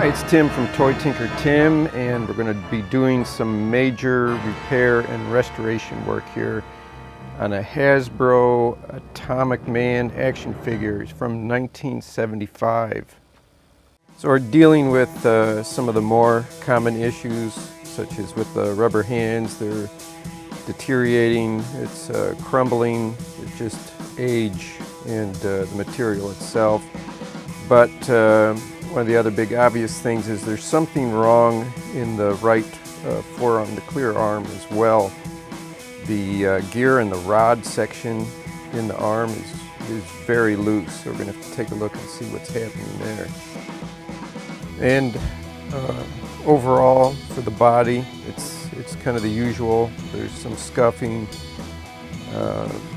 Hi, it's Tim from Toy Tinker Tim, and we're going to be doing some major repair and restoration work here on a Hasbro Atomic Man action figure from 1975. So we're dealing with some of the more common issues, such as with the rubber hands. They're deteriorating, it's crumbling, it's just age and the material itself. But one of the other big obvious things is there's something wrong in the right forearm, the clear arm as well. The gear and the rod section in the arm is very loose, so we're going to have to take a look and see what's happening there. And overall, for the body, it's kind of the usual. There's some scuffing,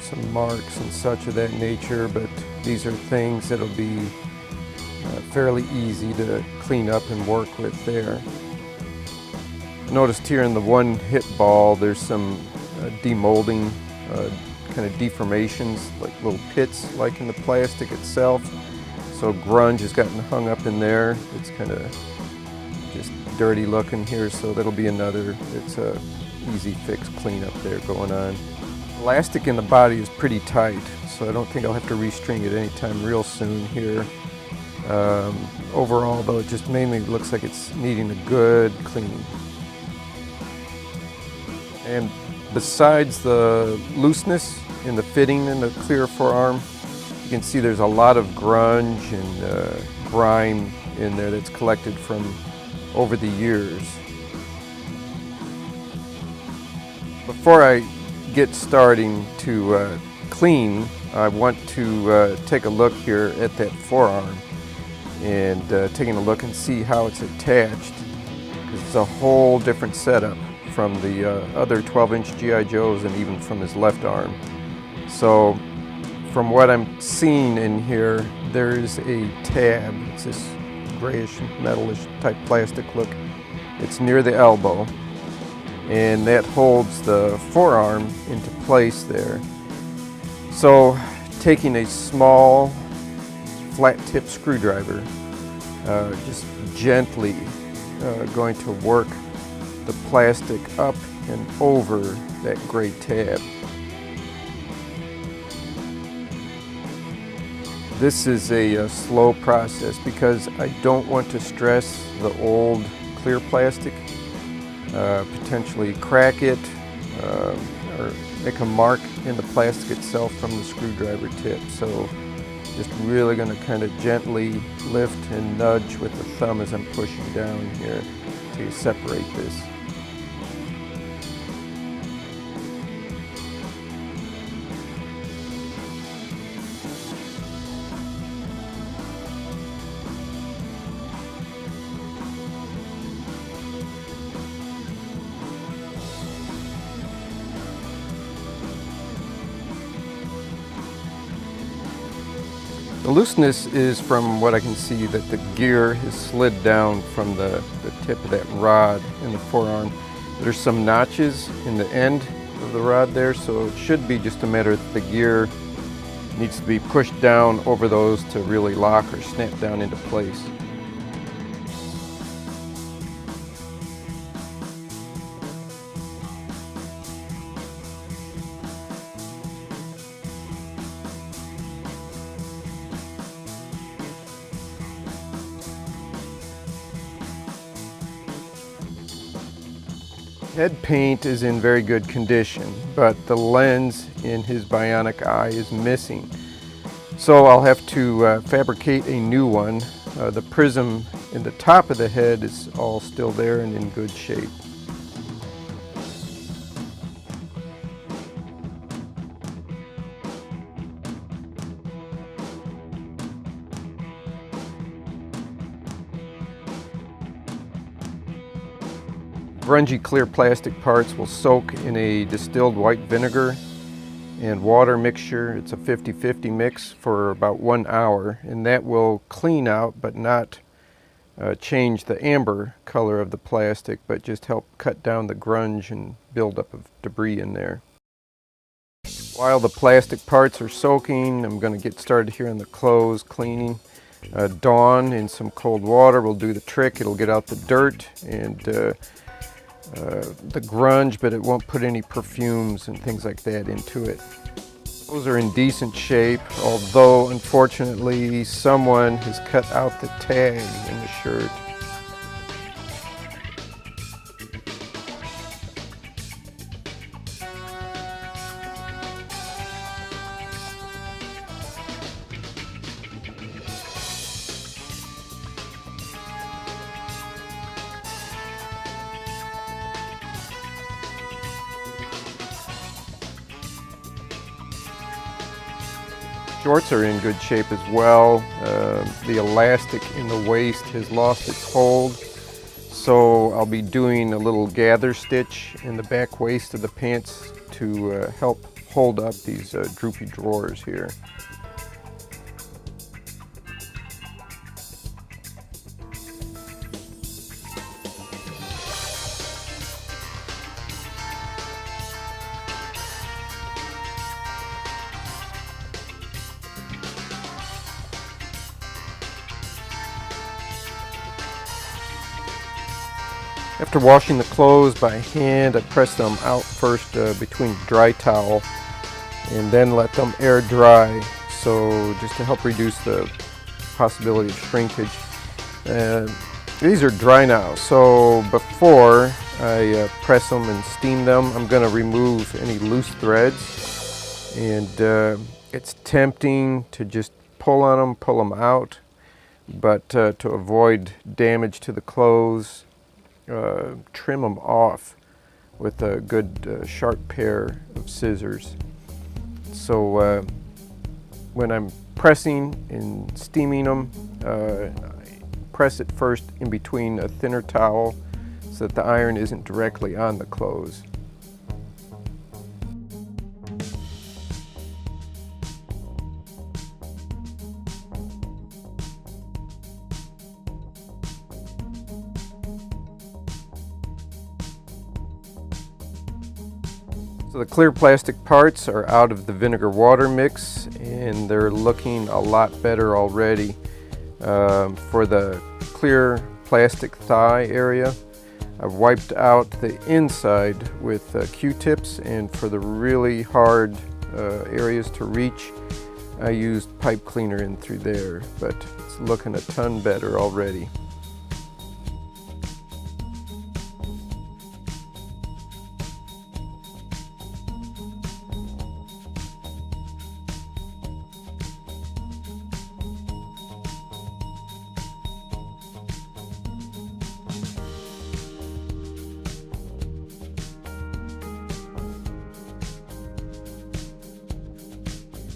some marks and such of that nature, but these are things that'll be fairly easy to clean up and work with there. Noticed here in the one hit ball there's some demolding, kind of deformations, like little pits like in the plastic itself. So grunge has gotten hung up in there. It's kind of just dirty looking here, so that'll be another, it's a easy fix cleanup there going on. Elastic in the body is pretty tight, so I don't think I'll have to restring it anytime real soon here. Overall though, it just mainly looks like it's needing a good cleaning. And besides the looseness in the fitting in the clear forearm, you can see there's a lot of grunge and grime in there that's collected from over the years. Before I get starting to clean, I want to take a look here at that forearm and taking a look and see how it's attached, because it's a whole different setup from the other 12-inch G.I. Joes and even from his left arm. So from what I'm seeing in here, there's a tab. It's this grayish metalish type plastic look. It's near the elbow, and that holds the forearm into place there. So taking a small flat tip screwdriver, just gently going to work the plastic up and over that gray tab. This is a slow process because I don't want to stress the old clear plastic, potentially crack it or make a mark in the plastic itself from the screwdriver tip. So just really going to kind of gently lift and nudge with the thumb as I'm pushing down here to separate this. The looseness is from what I can see that the gear has slid down from the tip of that rod in the forearm. There's some notches in the end of the rod there, so it should be just a matter that the gear needs to be pushed down over those to really lock or snap down into place. Head paint is in very good condition, but the lens in his bionic eye is missing. So I'll have to fabricate a new one. The prism in the top of the head is all still there and in good shape. grungy clear plastic parts will soak in a distilled white vinegar and water mixture. It's a 50-50 mix for about 1 hour, and that will clean out but not change the amber color of the plastic, but just help cut down the grunge and buildup of debris in there. While the plastic parts are soaking, I'm going to get started here on the clothes cleaning. Dawn in some cold water will do the trick. It'll get out the dirt and the grunge, but it won't put any perfumes and things like that into it. Those are in decent shape, although unfortunately someone has cut out the tag in the shirt. Shorts are in good shape as well. The elastic in the waist has lost its hold, so I'll be doing a little gather stitch in the back waist of the pants to help hold up these droopy drawers here. After washing the clothes by hand, I press them out first between the dry towel and then let them air dry, so just to help reduce the possibility of shrinkage. These are dry now, so before I press them and steam them, I'm going to remove any loose threads, and it's tempting to just pull them out, but to avoid damage to the clothes, trim them off with a good sharp pair of scissors. So when I'm pressing and steaming them, I press it first in between a thinner towel so that the iron isn't directly on the clothes. So the clear plastic parts are out of the vinegar water mix, and they're looking a lot better already. For the clear plastic thigh area, I've wiped out the inside with Q-tips, and for the really hard areas to reach, I used pipe cleaner in through there, but it's looking a ton better already.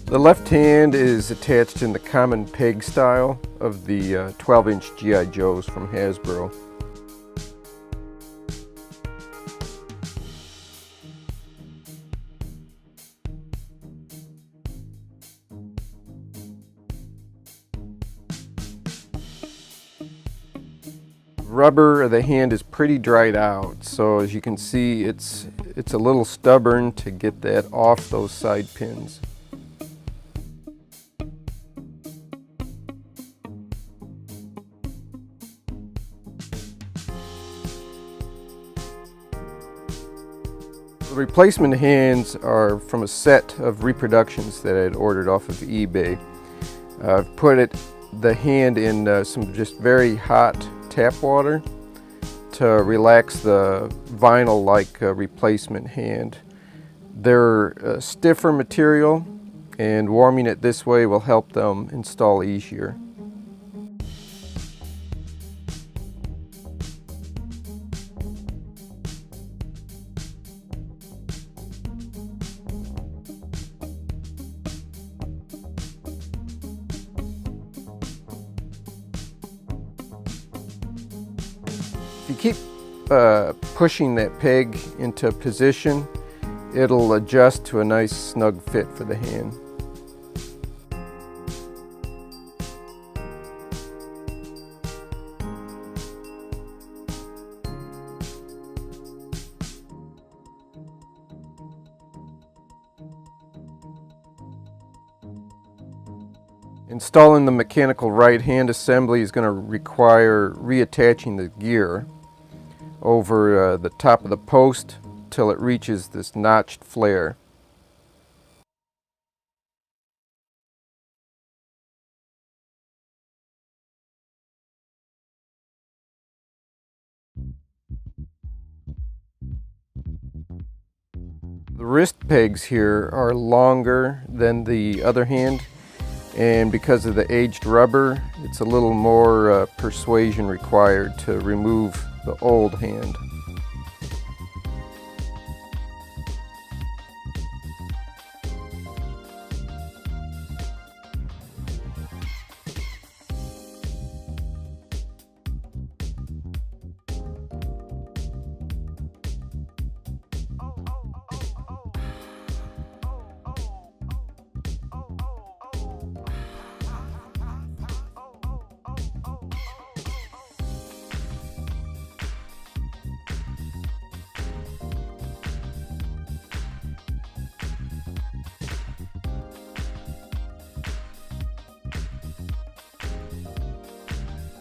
The left hand is attached in the common peg style of the 12-inch G.I. Joes from Hasbro. Rubber of the hand is pretty dried out, so as you can see it's a little stubborn to get that off those side pins. The replacement hands are from a set of reproductions that I had ordered off of eBay. I've put the hand in some just very hot tap water to relax the vinyl-like replacement hand. They're a stiffer material, and warming it this way will help them install easier. If you keep pushing that peg into position, it'll adjust to a nice snug fit for the hand. Installing the mechanical right hand assembly is going to require reattaching the gear over the top of the post till it reaches this notched flare. The wrist pegs here are longer than the other hand, and because of the aged rubber, it's a little more persuasion required to remove the old hand.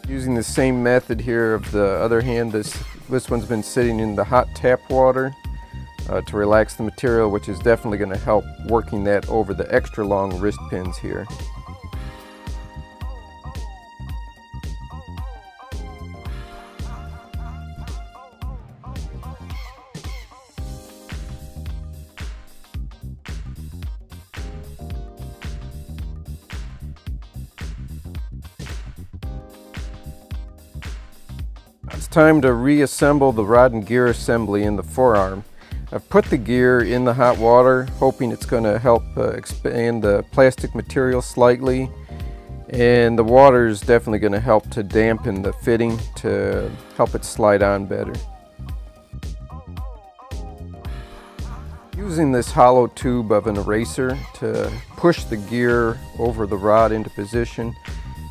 Using the same method here of the other hand, this one's been sitting in the hot tap water to relax the material, which is definitely going to help working that over the extra long wrist pins here. It's time to reassemble the rod and gear assembly in the forearm. I've put the gear in the hot water, hoping it's going to help expand the plastic material slightly, and the water is definitely going to help to dampen the fitting to help it slide on better. Using this hollow tube of an eraser to push the gear over the rod into position,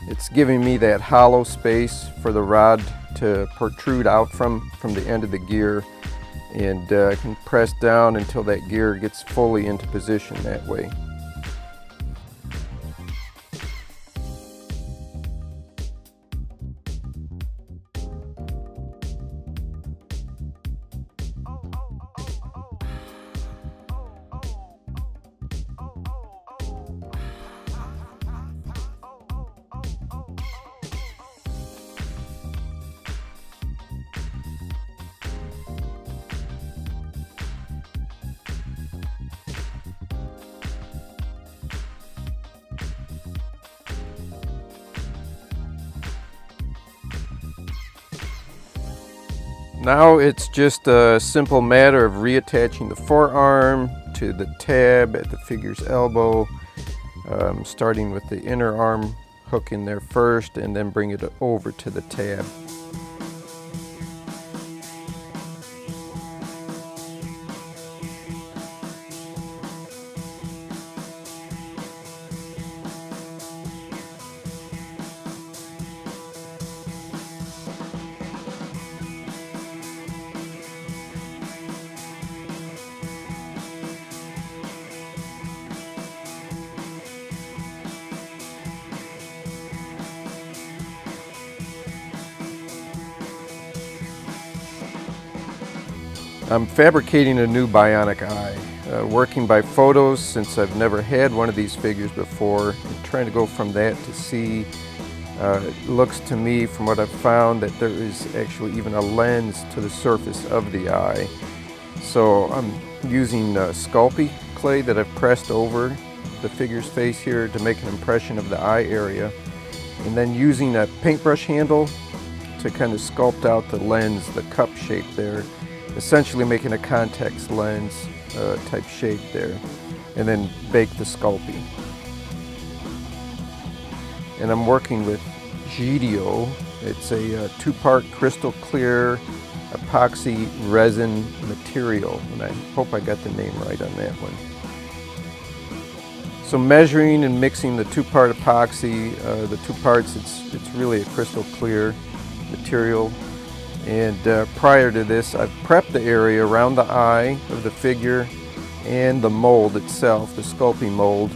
it's giving me that hollow space for the rod to protrude out from the end of the gear, and I can press down until that gear gets fully into position that way. Now it's just a simple matter of reattaching the forearm to the tab at the figure's elbow, starting with the inner arm hook in there first and then bring it over to the tab. I'm fabricating a new bionic eye, working by photos since I've never had one of these figures before. I'm trying to go from that to see, it looks to me from what I've found that there is actually even a lens to the surface of the eye. So I'm using Sculpey clay that I've pressed over the figure's face here to make an impression of the eye area, and then using a paintbrush handle to kind of sculpt out the lens, the cup shape there, essentially making a convex lens type shape there, and then bake the Sculpey. And I'm working with Gidio. It's a two-part crystal clear epoxy resin material, and I hope I got the name right on that one. So measuring and mixing the two-part epoxy, the two parts, it's really a crystal clear material. And prior to this, I've prepped the area around the eye of the figure and the mold itself, the sculpting mold,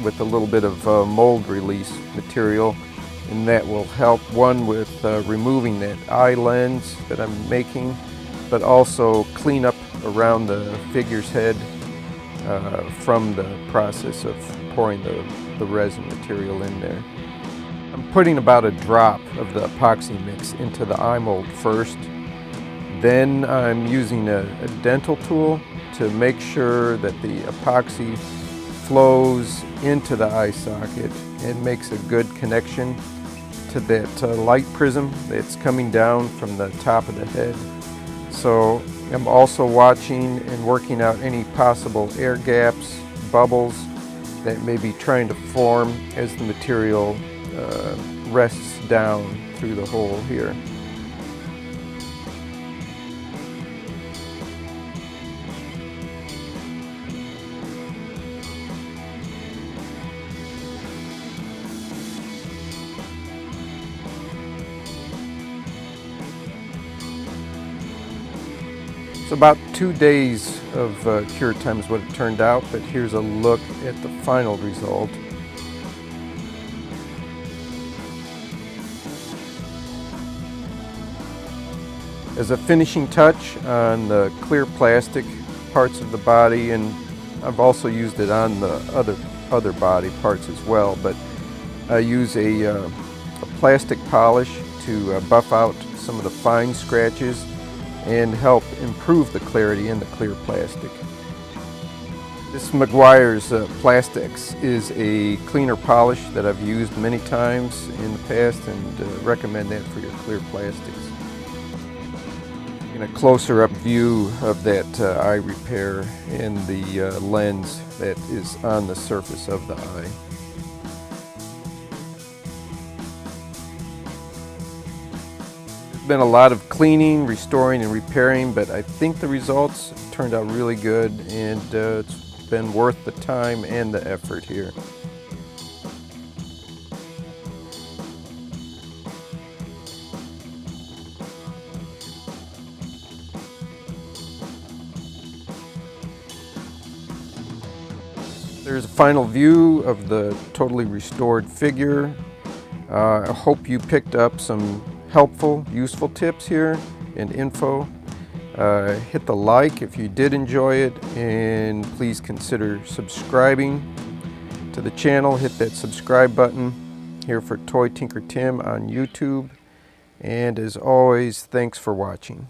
with a little bit of mold release material. And that will help, one, with removing that eye lens that I'm making, but also clean up around the figure's head from the process of pouring the resin material in there. I'm putting about a drop of the epoxy mix into the eye mold first. Then I'm using a dental tool to make sure that the epoxy flows into the eye socket and makes a good connection to that light prism that's coming down from the top of the head. So I'm also watching and working out any possible air gaps, bubbles that may be trying to form as the material rests down through the hole here. It's about 2 days of cure time is what it turned out, but here's a look at the final result. As a finishing touch on the clear plastic parts of the body, and I've also used it on the other body parts as well, but I use a plastic polish to buff out some of the fine scratches and help improve the clarity in the clear plastic. This Meguiar's Plastics is a cleaner polish that I've used many times in the past, and recommend that for your clear plastics. In a closer up view of that eye repair and the lens that is on the surface of the eye. Been a lot of cleaning, restoring, and repairing, but I think the results turned out really good, and it's been worth the time and the effort here. There's a final view of the totally restored figure. I hope you picked up some helpful, useful tips here and info. Hit the like if you did enjoy it, and please consider subscribing to the channel. Hit that subscribe button here for Toy Tinker Tim on YouTube. And as always, thanks for watching.